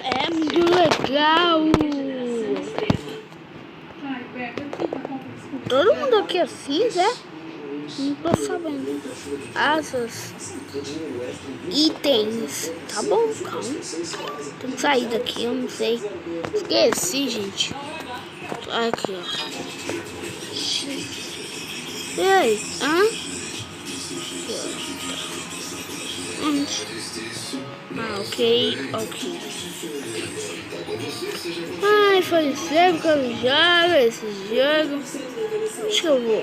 É muito legal. Todo mundo aqui é cinza, é? Não tô sabendo. Asas. Itens. Tá bom, calma. Tem que sair daqui, eu não sei. Esqueci, gente. Aqui, ó. E aí? Hã? Ah, ok. Ai, faz tempo que eu jogo esse jogo. Acho que eu vou.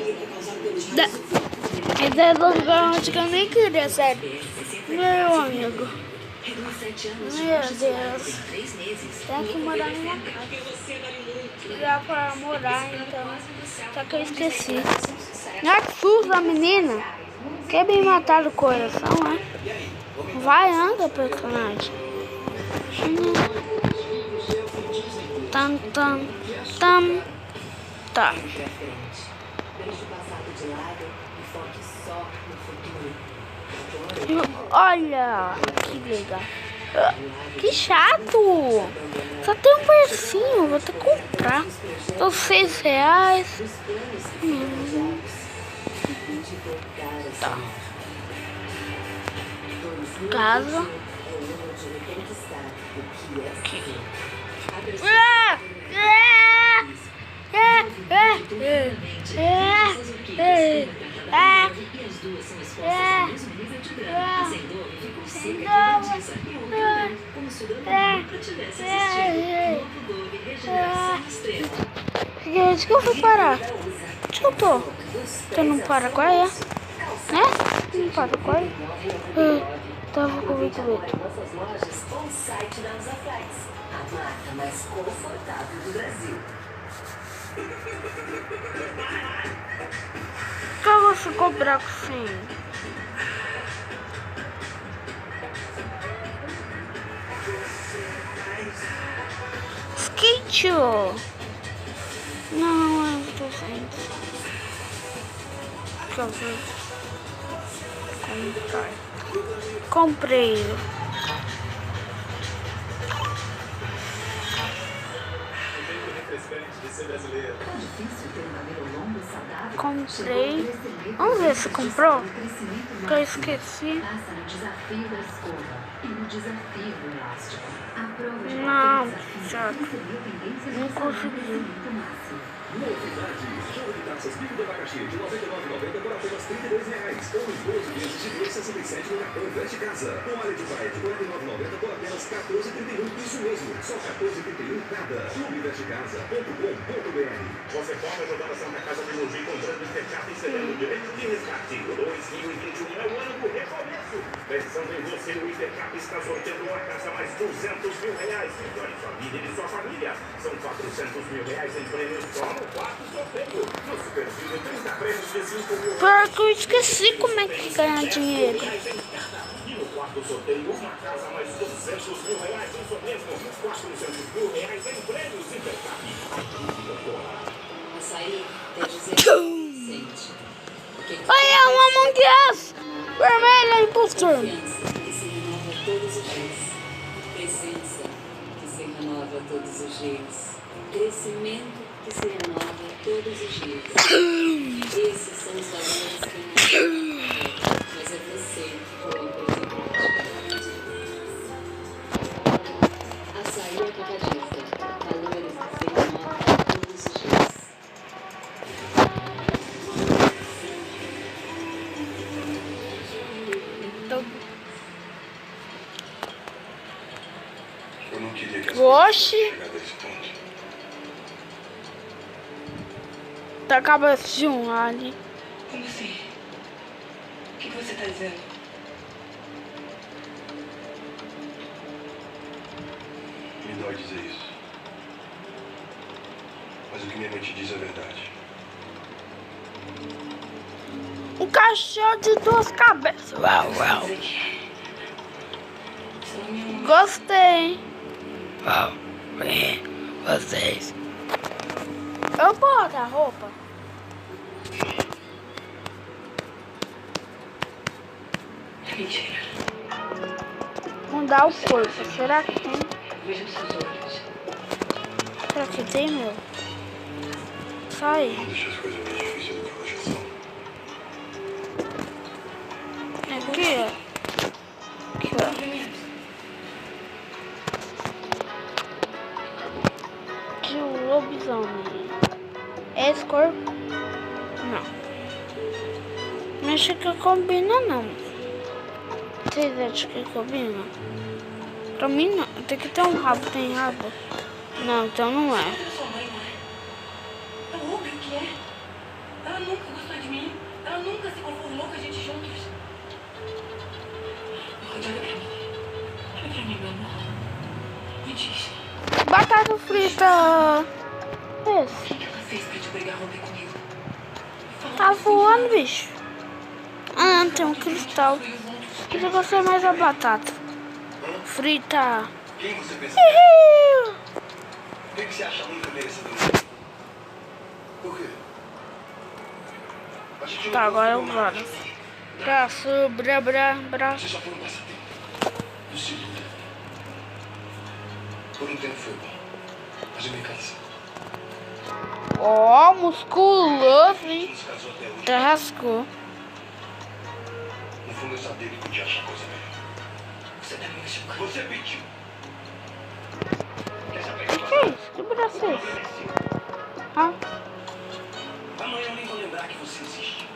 Esse é do lugar onde eu nem queria, sério. Meu amigo. Meu Deus. Tem que morar numa casa. Já pra morar, então. Só que eu esqueci. Não é que suja, menina. Quer me matar do coração, né? Vai, anda, personagem. Tam. Tá. Olha, que legal. Que chato. Só tem um precinho, vou ter que comprar. Tô R$6. Tá. Casa. Aqui. Onde que eu fui parar? Onde eu tô? Eu não para qual é? Né? Não para qual é? Tava com muito medo. Nossas lojas ou no site da Usaflex, a marca mais confortável do Brasil. O que eu vou cobrar com sim? Skate! Não, é 200. Deixa eu ver. Comprei. Comprei. Vamos ver se comprou. Que eu esqueci. Não, já. Não consegui. Novidade, jogo de taças Bico do Abacaxi de R$ 99,90 por apenas R$ 32. Ou os 12 vezes de R$ 2,67 no cartão Veste Casa. Com área de praia de R$ 49,90 por apenas R$ 14,31. Isso mesmo, só R$ 14,31 cada. Clubevestecasa.com.br. Você pode ajudar a Santa Casa de Mogi comprando Intercap e cedendo direito de resgate. O 2021 é o ano do recomeço. Pensando em você, o Intercap está sorteando uma casa mais R$200 mil. Melhore sua vida e de sua família. São R$400 mil em prêmios só no quarto sorteio. No Supercine, 30 prêmios de R$5 mil. Porque eu esqueci como é que ganha dinheiro. E no quarto sorteio, uma casa mais R$200 mil. Isso mesmo, R$400 mil em prêmios Intercap. Açaí quer dizer sente. Olha, um Among Us! Vermelho, impostor! Confiança que se renova todos os dias. Presença que se renova todos os dias. Crescimento que se renova todos os dias. Esses são os valores que não mas é você que coloca eles em prática. Açaí Atacadista. Valores que se renovam todos os dias. Eu não queria que as Oxi! coisas chegassem a esse ponto. Tá a cabeça de um alien. Como assim? O que você tá dizendo? Me dói dizer isso. Mas o que minha mãe te diz é verdade. Um cachorro de duas cabeças. Uau. Gostei. Uau. Vocês. Eu boto a roupa. É mentira. Mudar o corpo. Será que tem? Veja nos seus olhos. Será que tem, meu? Sai. Não deixa as coisas mais difíceis do que elas já são. Aqui, ó. Aqui, ó. De lobisomem. É esse corpo? Não. Não acho que combina, não. Vocês acham que combina? Pra mim, não. Tem que ter um rabo. Tem rabo? Não, então não é. Olha sua mãe, não é? É óbvio que é. Ela nunca gostou de mim. Ela nunca se conformou com a gente juntos. Olha pra mim. Olha pra mim, meu amor. Me diz. Batata frita. Esse. O que ela fez pra te obrigar a romper comigo? Fala Tá pra você, voando, Fala. bicho. Ah, tem um cristal. Eu gostei mais da batata frita. Quem você pensa que é? Por que você acha a única merecedora? Por quê? A gente não Tá, agora eu conseguiu nada. vou. Braço, bra. Você só foi um passatempo. No segundo. Por um tempo foi bom. Mas eu me cansei. Ó, musculoso, A gente hein? nos casou até hoje. Rascou. No fundo eu sabia que podia achar coisa melhor. Você tá me machucando. Você pediu. Quer saber Que é isso? Que braço é esse? Ah, Amanhã eu nem vou lembrar que você existe.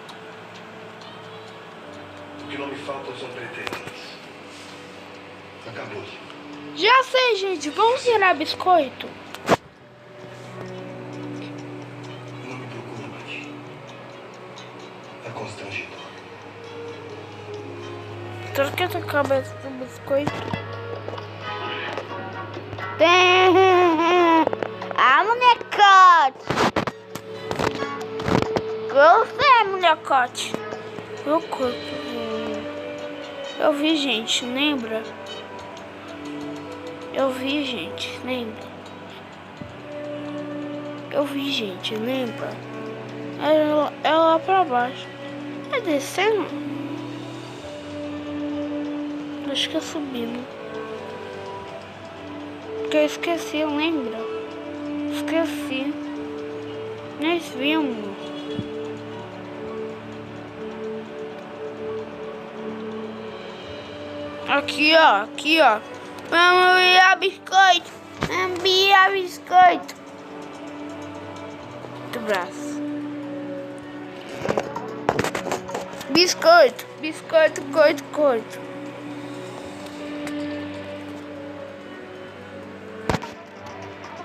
O que não me faltam são pretensões. Acabou. já sei, gente. Vamos virar biscoito? Não me procura mais. É constrangedor. Troca essa cabeça do biscoito. Tem. Ah, molecote. Gostei, molecote. Meu corpo. Eu vi, gente, lembra? Eu vi, gente, lembra? Eu vi, gente, lembra? É lá pra baixo. É descendo? Acho que é subindo. Porque eu esqueci, lembra? Esqueci. Nós vimos. Aqui, ó. Aqui, ó. Vamos virar biscoito. Vamos virar biscoito. Do braço. Biscoito. Biscoito, coito.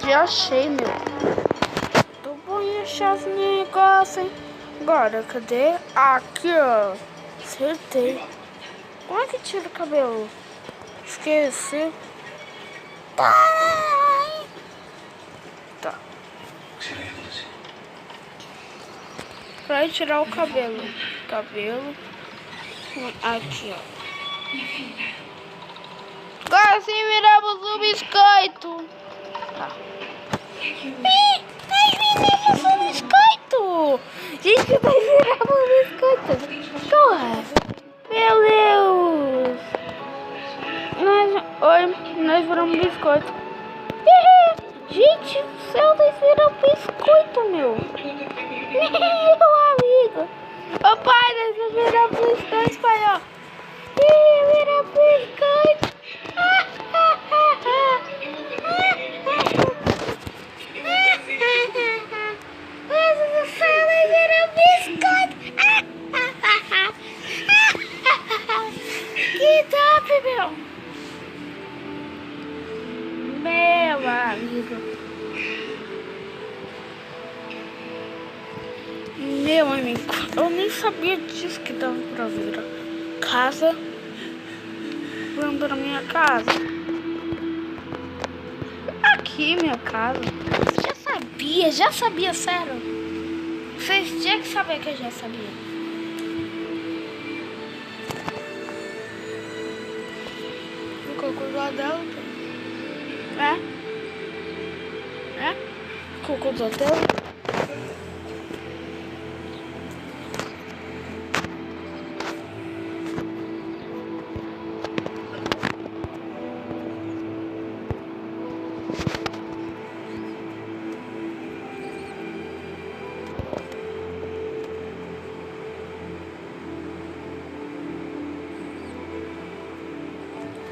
Já achei, meu. Tô bom em achar os negócios, hein? Agora, cadê? Aqui, ó. Acertei. Como é que tira o cabelo? Esqueci. Tá. O que você vai reduzir? Pra tirar o cabelo. Cabelo. Aqui, ó. Agora sim viramos o biscoito. Tá. Nós viramos o biscoito. Gente, nós viramos o biscoito. Corra. Meu Deus. Nós viramos biscoito. Gente do céu, nós viramos biscoito, meu. Meu amigo. Ô pai, nós viramos biscoito, pai, ó. Viramos biscoito. Nossa do céu, nós viramos biscoito. Que top, meu. Meu amigo. Meu amigo, eu nem sabia disso que dava pra virar. Casa. Vamos pra minha casa. Aqui, minha casa. Já sabia, sério. Vocês tinham que saber que eu já sabia. O cocô do dela. É? Cocô do hotel.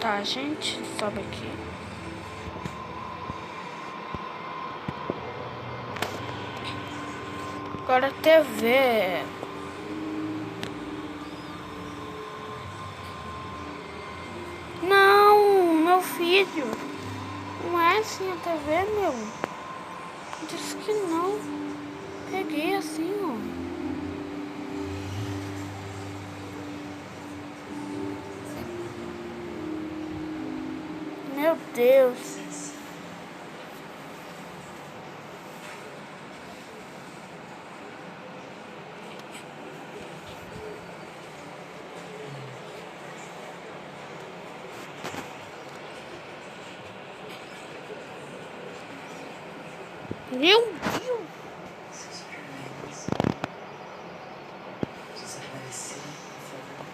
Tá, gente, sobe aqui. Agora a TV. Não, meu filho. Não é assim a TV, meu. Disse que não. Peguei assim, ó. Meu Deus. Meu Deus. Seus problemas desapareceram, por favor.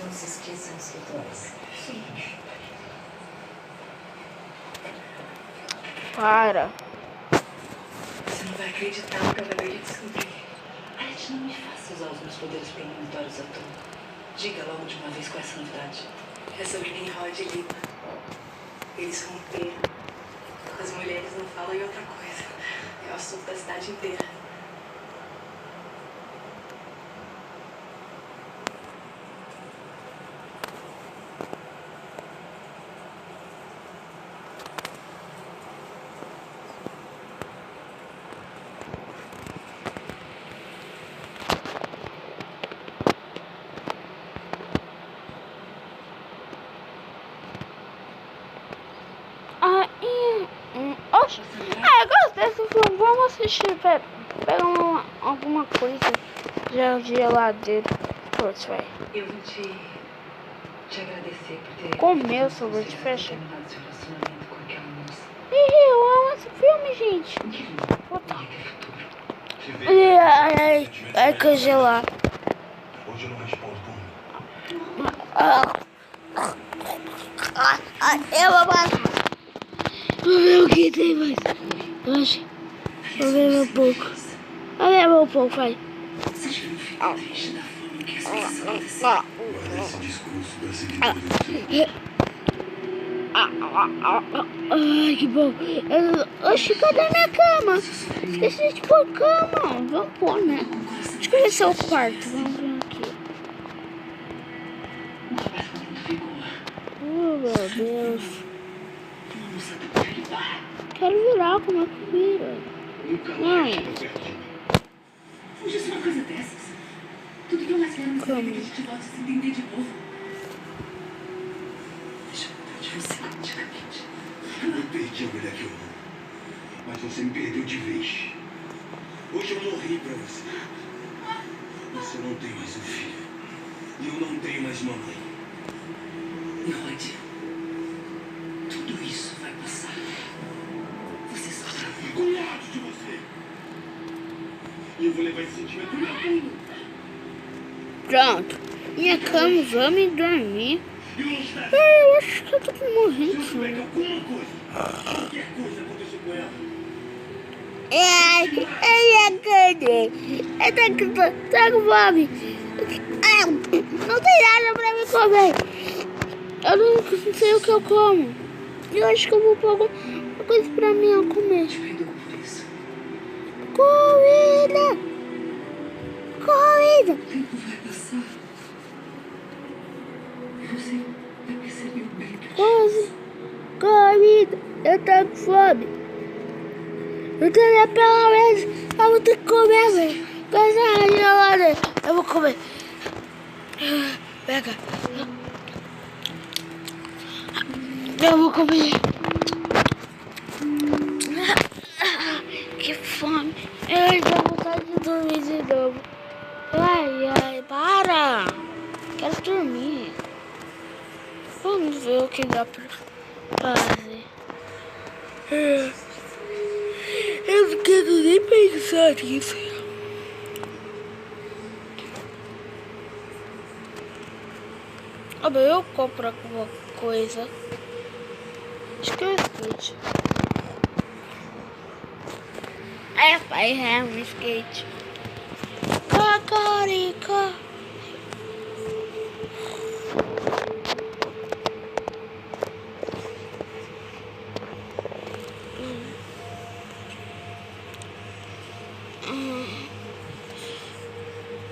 Não se esqueçam os rituais. Para. Você não vai acreditar no que eu acabei de descobrir. Alex, não me faça usar os meus poderes premonitórios à toa. Diga logo de uma vez com essa novidade. É sobre Nimrod e Lima. Eles romperam. As mulheres não falam em outra coisa. É o assunto da cidade inteira. Oxe, eu gosto desse filme. Vamos assistir. Pega alguma coisa de geladeira. Putz, vai. Eu vou te agradecer por ter... Comeu, só vou te fechar. terminado seu relacionamento com aquela moça. Ih, eu amo esse filme, gente. Ia ter futuro. Vai congelar. Hoje eu não respondo por mim. Eu vou passar. Vou ver o que tem mais. Oxe, vou ver um pouco. Vou ver um pouco, vai. Vocês não ficam tristes da forma que as coisas aconteceram. Guarda esse discurso pra seguidor do seu. Ai, que bom. Oxe, cadê minha cama? Esqueci de pôr cama. Vamos pôr, né? Acho que esse é o quarto. Vamos ver aqui. O apartamento ficou... Oh, meu Deus. Uma moça tão feliz. Quero virar, como é que vira? Nunca Mãe. mais chega perto de mim. Fugiu uma coisa dessas. Tudo que eu mais quero é que a gente volte a se entender de novo. Deixa eu cuidar de você completamente. Eu perdi a mulher que eu amo. Mas você me perdeu de vez. Hoje eu morri pra você. Você não tem mais um filho. E eu não tenho mais uma mãe. Nimrod, tudo isso vai passar. Você só tá... Com ódio de você. E eu vou levar esse sentimento pra tudo. Pronto. Minha cama, vamos dormir. E eu não espero. Eu acho que eu tô Se eu morrendo. souber que alguma coisa, qualquer coisa aconteceu com ela, Eu tô com fome. Não tem nada pra me comer. Eu não sei o que eu como. Eu acho que eu vou pôr alguma coisa pra mim comer. Te perdoo por isso. Comida! Comida! O tempo vai passar. E você vai perceber o bem que eu te fiz. Comida! Eu tô com fome. Eu tenho pelo menos. Eu vou ter que comer, velho. Coisa na geladeira. Eu vou comer. Pega. Eu vou comer. Que fome. Eu já vou vontade de dormir de novo. Ai, para. Quero dormir. Vamos ver o que dá pra fazer. Eu não quero nem pensar nisso. Eu compro alguma coisa. Acho que é o Switch. É, pai, é um skate. Cacarica.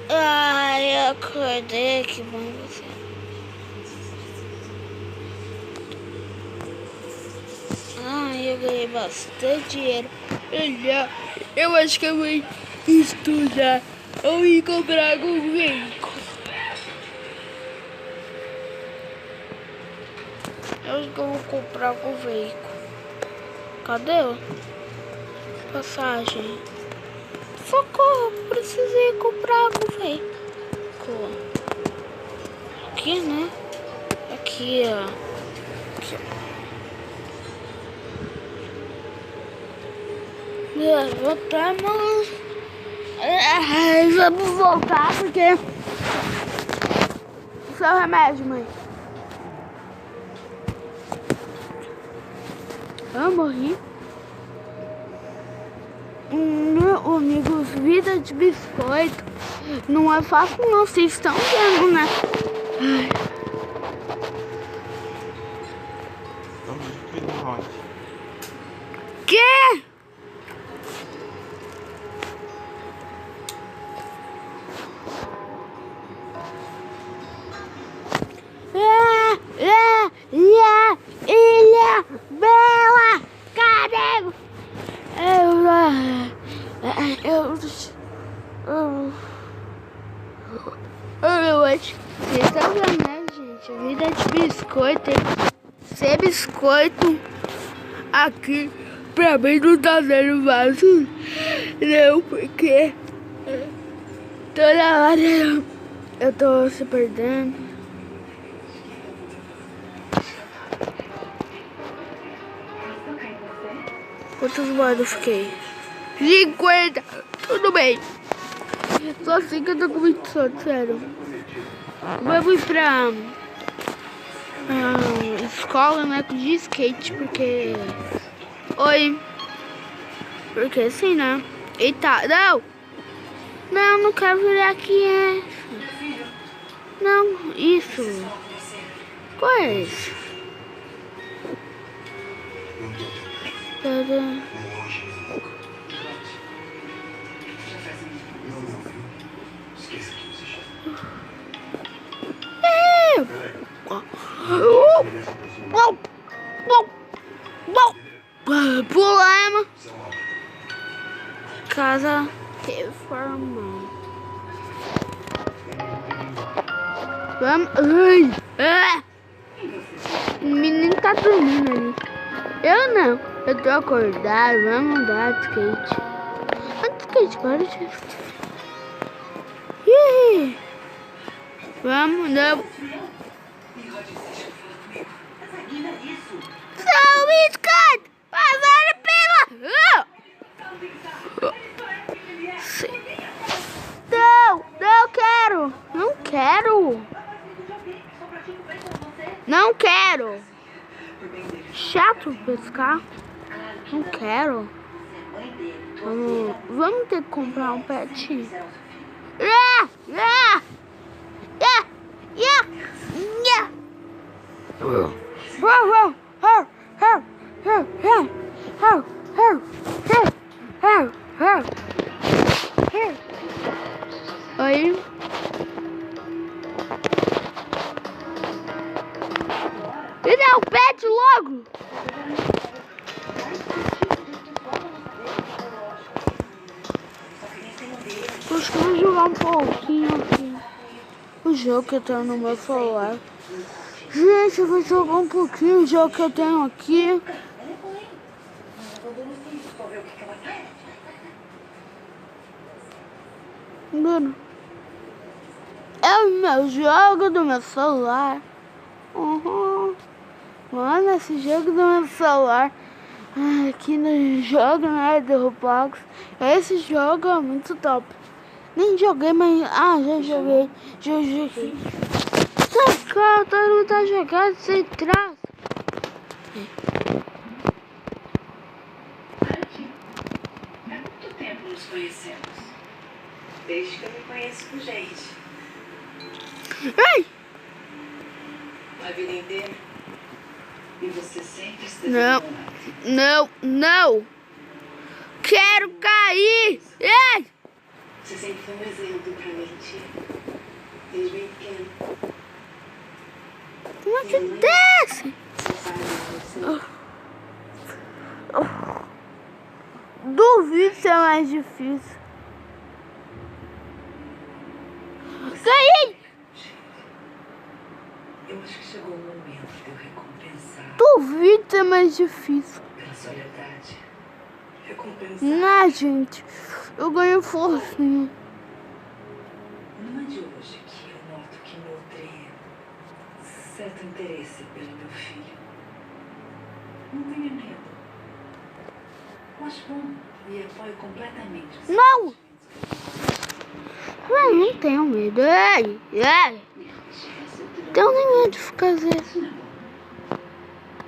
Ai, eu acordei, que bom você. Ai, eu ganhei bastante dinheiro. Eu acho que eu vou estudar ou ir comprar algum veículo. Eu acho que eu vou comprar algum veículo. Cadê o passagem? Socorro, precisei comprar algum veículo. Aqui, né? Aqui, ó. Aqui, ó. Voltamos. Vamos voltar porque seu remédio, mãe. Eu morri. Meu amigo, vida de biscoito não é fácil não, vocês estão vendo, né? Que? Ilha Bela, cadê? Eu acho que vocês estão vendo, né, gente? A vida de biscoito tem que ser biscoito. Aqui, pra mim, não tá dando fácil, não, porque toda hora eu tô se perdendo. Quantas moedas eu fiquei? 50! Tudo bem. Só assim que eu tô com 28, sério. Vamos pra escola, né, de skate, porque... Oi. Porque assim, né? Eita, não! Não, não quero virar aqui, é. Não, isso. Qual é isso? Pulamos. Casa reforma. Vamos. Ai. O menino tá dormindo ali. Eu não. Eu tô acordado. Vamos andar de skate. Anda de skate, para de... Vamos, não. São biscoito! Passaram pela... Não quero! Não quero! Não quero! Chato pescar. Não quero. Vamos ter que comprar um pet. Oi. Me dá o pet logo. Acho que eu vou jogar um pouquinho aqui. O jogo que eu tenho no meu celular. Gente, eu vou jogar um pouquinho o jogo que eu tenho aqui. Mano, é o meu jogo do meu celular. Mano, esse jogo do meu celular. Aqui no jogo, né, do Roblox. Esse jogo é muito top. Nem joguei, mas... já joguei. Já joguei. Esse cara, todo mundo tá jogando sem traço. conhecemos. Desde que eu me conheço por gente. Ai! A vida inteira. E você sempre esteve Não. do meu lado. Não, não! Quero cair! Ei! Você sempre foi um exemplo pra mim, tia. Desde bem pequeno. Como é que desce? Seu pai não você. Duvido ser mais difícil. Ganhei! Eu acho que chegou o momento de eu recompensar Duvido ser mais difícil. pela sua lealdade. Recompensar. Não, gente. Eu ganho forcinha. Não é de hoje que eu noto que nutre certo interesse pelo meu filho. Não tenha medo. Eu acho bom e apoio completamente. Os Não! sentimentos Eu não tenho medo. Ei! Ei! Tenho nem medo de ficar Isso não é bom.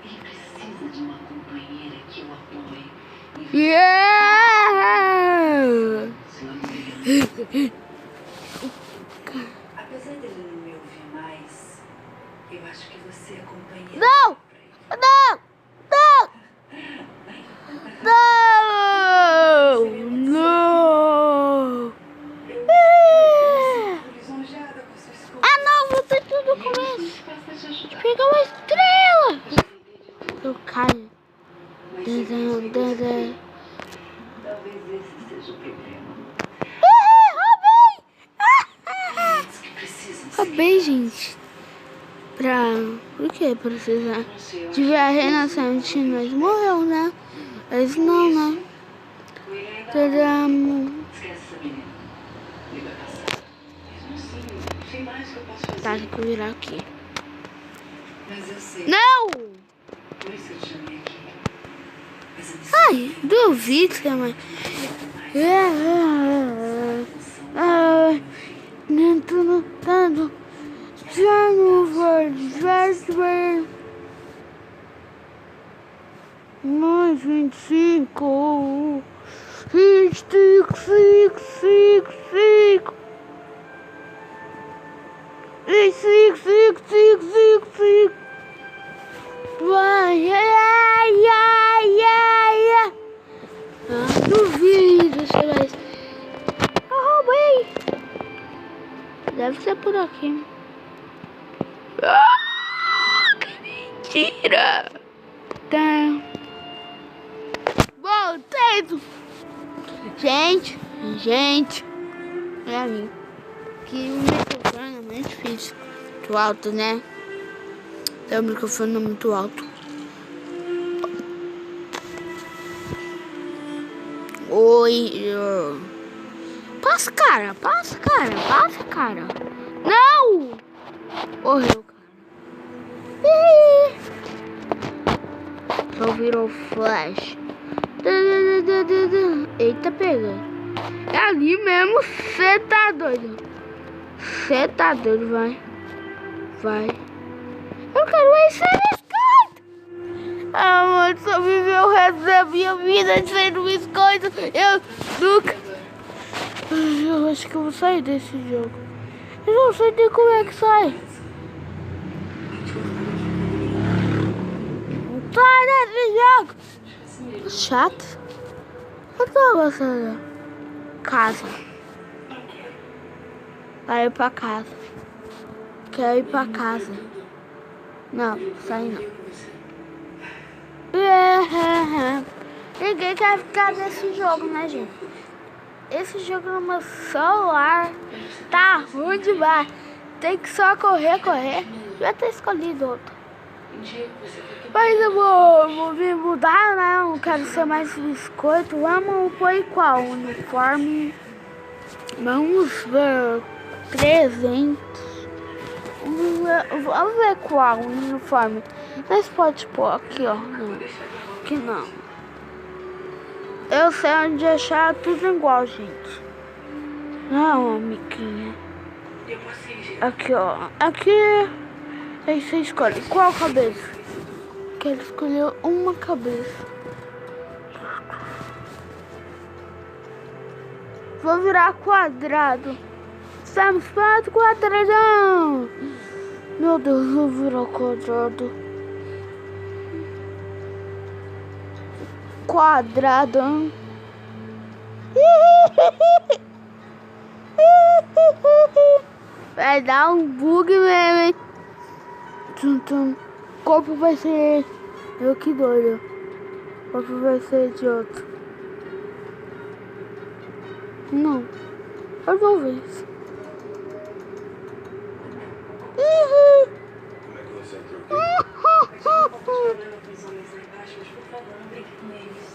Ele precisa de uma companheira que o apoie e Yeah! sua vida. Apesar dele não me ouvir mais, eu acho que você é companheira. Não! Não! Não! Não! Não! Lisonjeada com sua escolha. Ah, não! Voltei tudo no começo. Pegar uma estrela! Eu caio. Desenho, desenho. Talvez esse seja o problema. Roubei! Os que precisam ser Roubei, gente. Por que precisar? não sei, eu De ver a renascente, nós morreu, né? Mas não, né? Tadam. esquece essa menina. Liga passada. Mas não sei mais o que eu posso fazer. Tá, tem que virar aqui. Mas eu sei. Não! Por isso eu te chamei aqui. Mas eu me Ai, duvido que a mãe. Nem tudo tanto. Já não vai, vai. Mais 25. 5. E 5. Vai, ai. Ah, duvido, sei lá. Eu roubei. Deve ser por aqui. Ah, que mentira. Tá. Voltei. Gente. Olha mim. Que o microfone é muito difícil. Muito alto, né? O microfone é muito alto. Oi. Passa, cara. Não! Morreu, cara. Só virou flash. Eita, pega. É ali mesmo. Cê tá doido, vai. Eu quero esse biscoito. Ah, mano, só viver o resto da minha vida sendo biscoito. Eu nunca. Eu acho que eu vou sair desse jogo. Eu não sei nem como é que sai. Sai desse jogo. Chato. Eu tô gostando. Casa. Quero ir pra casa. Não, sai não. Ninguém quer ficar nesse jogo, né, gente? Esse jogo no meu celular tá ruim demais. Tem que só correr. Já ter escolhido outro. Mas eu vou me mudar, né? Eu não quero ser mais biscoito. Vamos pôr qual uniforme? Vamos ver 300. Vamos ver qual uniforme. Mas pode pôr aqui, ó. Não. Aqui não. Eu sei onde achar tudo igual, gente. Não, amiguinha. Aqui, ó. Aqui. Aí você escolhe qual cabeça. Quero escolher uma cabeça. Vou virar quadrado. Estamos para quadradão. Meu Deus, vou virar quadrado. Quadradão. Vai dar um bug mesmo, hein? O corpo vai ser... Eu que doido. O corpo vai ser idiota. Não. Eu vou ver isso. Como é que você entrou aqui? Eu tive um pouco de problema com os homens lá embaixo, mas por favor, não brinque com eles.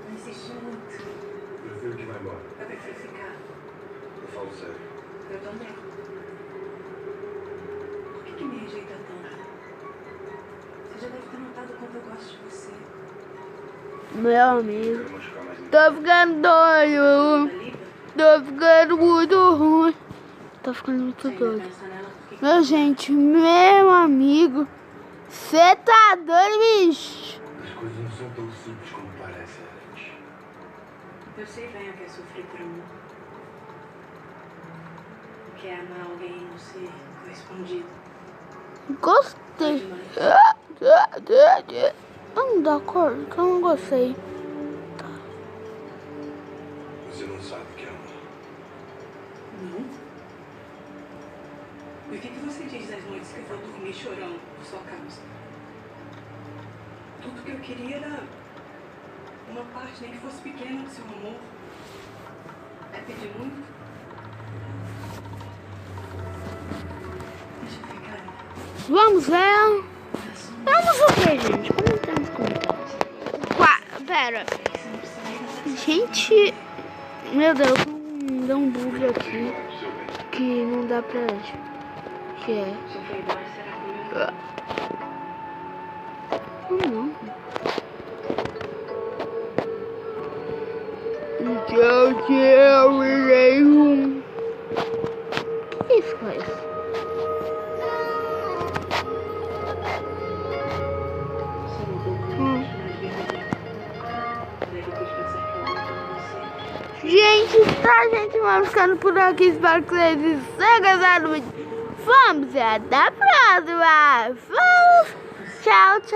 Não insiste muito. Prefiro que vá embora. Eu prefiro ficar. Eu falo sério. Eu também. Por que me rejeita tanto? Você já deve ter notado quanto eu gosto de você. Meu amigo. Quero machucar mais ninguém. Tô ficando doido. Lida, Tô ficando muito ruim. Tô ficando muito você ainda doido. pensa nela porque... Meu gente, meu amigo. Cê tá doido, bicho? As coisas não são tão simples como parecem, Alex. Eu sei bem o que é sofrer por amor. O que é amar alguém e não ser correspondido. Gostei. Não dá cor, que eu não gostei. Você não sabe o que é amar. Não? E o que você diz das noites que eu vou dormir chorando por sua causa? Tudo que eu queria era uma parte, nem que fosse pequena, do seu amor. É pedir muito? Deixa eu ficar. Vamos ver. É só um... Vamos o que, gente? Comenta nos comentários. Pera. Você não precisa nem dar Gente. Meu Deus, deu um bug aqui. Do seu bem. Que não dá pra... Que é... sofrer mais, será comigo? Não. Eu virei um... Que isso foi isso? Você mudou muito, mas verdadeiro. Daí depois de pensar que eu amo você. Gente, tá, gente? Vamos ficando por aqui. Espero que vocês tenham gostado muito. Vamos, até a próxima. Vamos. Tchau, tchau.